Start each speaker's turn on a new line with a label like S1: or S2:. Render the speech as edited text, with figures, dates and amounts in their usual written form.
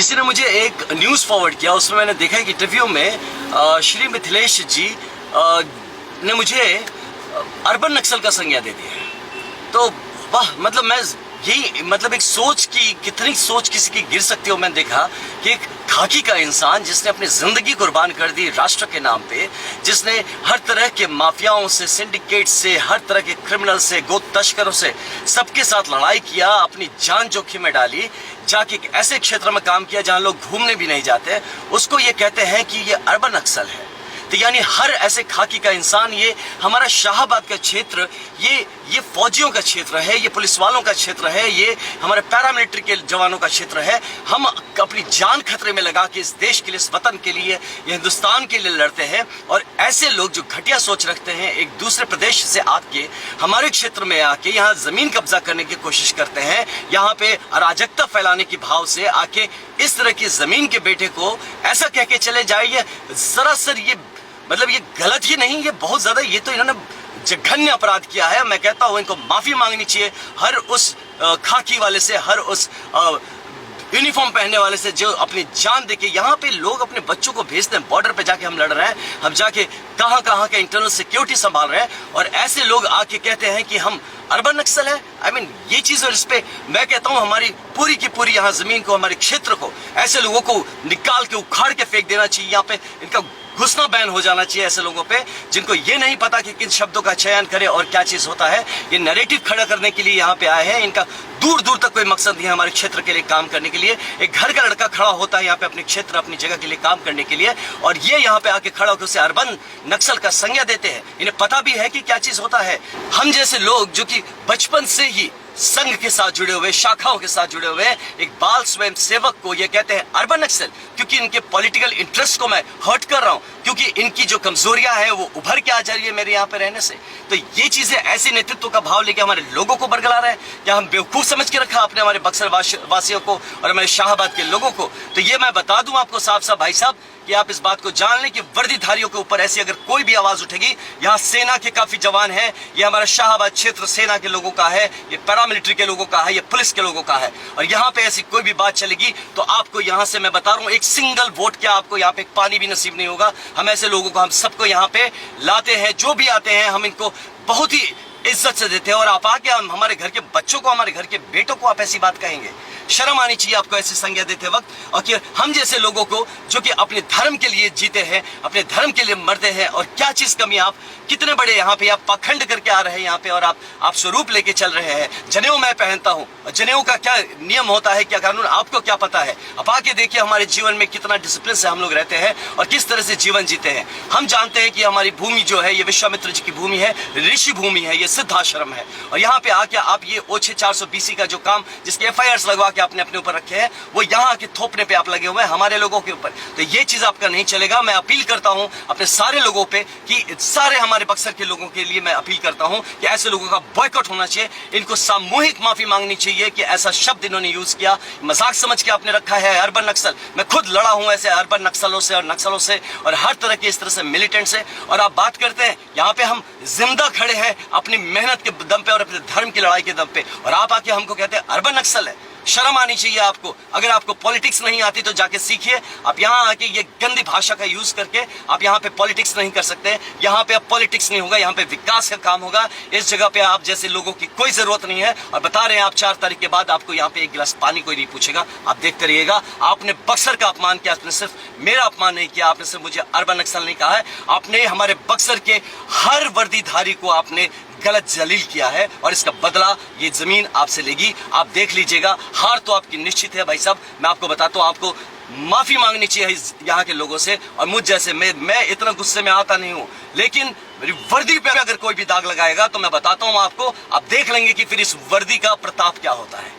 S1: किसी ने मुझे एक न्यूज़ फॉरवर्ड किया, उसमें मैंने देखा कि इंटरव्यू में श्री मिथिलेश जी ने मुझे अर्बन नक्सल का संज्ञा दे दिया है। तो वाह, मतलब मैं यही मतलब एक सोच की कितनी सोच किसी की गिर सकती हो। मैंने देखा कि एक खाकी का इंसान जिसने अपनी जिंदगी कुर्बान कर दी राष्ट्र के नाम पे, जिसने हर तरह के माफियाओं से, सिंडिकेट से, हर तरह के क्रिमिनल से, गो तस्करों से सबके साथ लड़ाई किया, अपनी जान जोखिम में डाली, जाके एक ऐसे क्षेत्र में काम किया जहां लोग घूमने भी नहीं जाते, उसको ये कहते हैं कि ये अर्बन नक्सल है। तो यानी हर ऐसे खाकी का इंसान, ये हमारा शाहबाद का क्षेत्र, ये फौजियों का क्षेत्र है, ये पुलिस वालों का क्षेत्र है, ये हमारे पैरामिलिट्री के जवानों का क्षेत्र है। हम अपनी जान खतरे में लगा के इस देश के लिए, इस वतन के लिए, ये हिंदुस्तान के लिए लड़ते हैं। और ऐसे लोग जो घटिया सोच रखते हैं, एक दूसरे प्रदेश से आके हमारे क्षेत्र में आके यहाँ जमीन कब्जा करने की कोशिश करते हैं, यहाँ पे अराजकता फैलाने की भाव से आके इस तरह की जमीन के बेटे को ऐसा कह के चले जाइए, सरासर ये मतलब ये गलत ही नहीं, ये बहुत ज्यादा, ये तो इन्होंने जघन्य अपराध किया है। मैं कहता हूं इनको माफी मांगनी चाहिए हर उस खाकी वाले से, हर उस यूनिफॉर्म पहनने वाले से जो अपनी जान देके यहाँ पे लोग अपने बच्चों को भेजते हैं। बॉर्डर पे जाके हम लड़ रहे हैं, हम जाके कहां कहां के इंटरनल सिक्योरिटी संभाल रहे हैं, और ऐसे लोग आके कहते हैं कि हम अर्बन नक्सल है। आई मीन ये चीज, और इस पे मैं कहता हूं हमारी पूरी की पूरी यहाँ जमीन को, हमारे क्षेत्र को, ऐसे लोगों को निकाल के उखाड़ के फेंक देना चाहिए। यहाँ पे इनका घुसना बैन हो जाना चाहिए ऐसे लोगों पे जिनको ये नहीं पता कि किन शब्दों का चयन करे और क्या चीज होता है। ये नैरेटिव खड़ा करने के लिए यहाँ पे आए हैं, इनका दूर दूर तक कोई मकसद नहीं है हमारे क्षेत्र के लिए काम करने के लिए। एक घर का लड़का खड़ा होता है यहाँ पे अपने क्षेत्र, अपनी जगह के लिए काम करने के लिए, और ये यहाँ पे आके खड़ा होकर उसे अर्बन नक्सल का संज्ञा देते हैं। इन्हें पता भी है कि क्या चीज होता है। हम जैसे लोग जो कि बचपन से ही संघ के साथ जुड़े हुए, शाखाओं के साथ जुड़े हुए एक बाल स्वयं सेवक को ये कहते हैं अर्बन नक्सल, क्योंकि इनके पॉलिटिकल इंटरेस्ट को मैं हर्ट कर रहा हूं, क्योंकि इनकी जो कमजोरियां हैं वो उभर के आ जा रही है मेरे यहाँ पे रहने से। तो ये चीजें ऐसे नेतृत्व का भाव लेके हमारे लोगों को बरगला रहे हैं, क्या हम बेवकूफ समझ के रखा आपने हमारे बक्सर वासियों को और हमारे शाहबाद के लोगों को। तो ये मैं बता दूं आपको साफ साफ भाई साहब कि आप इस बात को जान लें कि वर्दीधारियों के ऊपर ऐसी अगर कोई भी आवाज उठेगी, यहाँ सेना के काफी जवान हैं, ये हमारा शाहबाद क्षेत्र सेना के लोगों का है, ये पैरामिलिट्री के लोगों का है, ये पुलिस के लोगों का है, और यहाँ पे ऐसी कोई भी बात चलेगी तो आपको यहाँ से मैं बता रहा हूँ एक सिंगल वोट क्या आपको यहाँ पे एक पानी भी नसीब नहीं होगा। हम ऐसे लोगों को, हम सबको यहाँ पे लाते हैं, जो भी आते हैं हम इनको बहुत ही इज्जत से देते हैं, और आप आके हम हमारे घर के बच्चों को, हमारे घर के बेटों को आप ऐसी बात कहेंगे। शर्म आनी चाहिए आपको ऐसी संज्ञा देते वक्त। और कि हम जैसे लोगों को जो कि अपने धर्म के लिए जीते हैं, अपने धर्म के लिए मरते हैं, और क्या चीज कमी, आप कितने बड़े यहाँ पे आप पाखंड करके आ रहे हैं यहाँ पे, और आप स्वरूप लेके चल रहे हैं। जनेऊ मैं पहनता हूँ, जनेऊ का क्या नियम होता है, क्या कानून, आपको क्या पता है? आप आके देखिए हमारे जीवन में कितना डिसिप्लिन से हम लोग रहते हैं और किस तरह से जीवन जीते हैं। हम जानते हैं कि हमारी भूमि जो है ये विश्वामित्र जी की भूमि है, ऋषि भूमि है, ये सिद्धाश्रम है, और यहाँ पे आके आप ये ओछे 400 BC का जो काम, जिसके FIRs लगवा के आपने अपने ऊपर रखे हैं, वो यहाँ के थोपने पे आप लगे हुए हैं हमारे लोगों के ऊपर। तो ये चीज आपका नहीं चलेगा। मैं अपील करता हूँ अपने सारे लोगों पे कि सारे हमारे बक्सर के लोगों के लिए मैं अपील करता हूँ कि ऐसे लोगों का बॉयकॉट होना चाहिए, इनको सामूहिक माफी मांगनी चाहिए कि ऐसा शब्द इन्होंने यूज किया, मजाक समझ के आपने रखा है अर्बन नक्सल। मैं खुद लड़ा हूँ ऐसे अर्बन नक्सलों से और नक्सलों से और हर तरह के इस तरह से मिलिटेंट से, और आप बात करते हैं यहाँ पे हम जिंदा खड़े हैं अपनी मेहनत के दम पे और अपने धर्म की लड़ाई के दम पे, और आप आके हमको कहते हैं अर्बन नक्सल है। शर्म आनी चाहिए आपको। अगर आपको पॉलिटिक्स नहीं आती तो जाके सीखिए। आप यहाँ आके ये गंदी भाषा का यूज करके आप यहाँ पे पॉलिटिक्स नहीं कर सकते। यहाँ पे अब पॉलिटिक्स नहीं होगा, यहाँ पे विकास का काम होगा। इस जगह पे आप जैसे लोगों की कोई जरूरत नहीं है, और बता रहे हैं आप 4 तारीख के बाद आपको यहाँ पे एक गिलास पानी कोई नहीं पूछेगा। आप देखते रहिएगा। आपने बक्सर का अपमान किया, आपने सिर्फ मेरा अपमान नहीं किया, आपने सिर्फ मुझे अर्बन नक्सल नहीं कहा है, आपने हमारे बक्सर के हर वर्दीधारी को आपने गलत जलील किया है, और इसका बदला ये जमीन आपसे लेगी। आप देख लीजिएगा। हार तो आपकी निश्चित है भाई साहब। मैं आपको बताता हूँ, आपको माफी मांगनी चाहिए यहाँ के लोगों से, और मुझ जैसे मैं इतना गुस्से में आता नहीं हूँ, लेकिन मेरी वर्दी पे अगर कोई भी दाग लगाएगा तो मैं बताता हूँ आपको, आप देख लेंगे कि फिर इस वर्दी का प्रताप क्या होता है।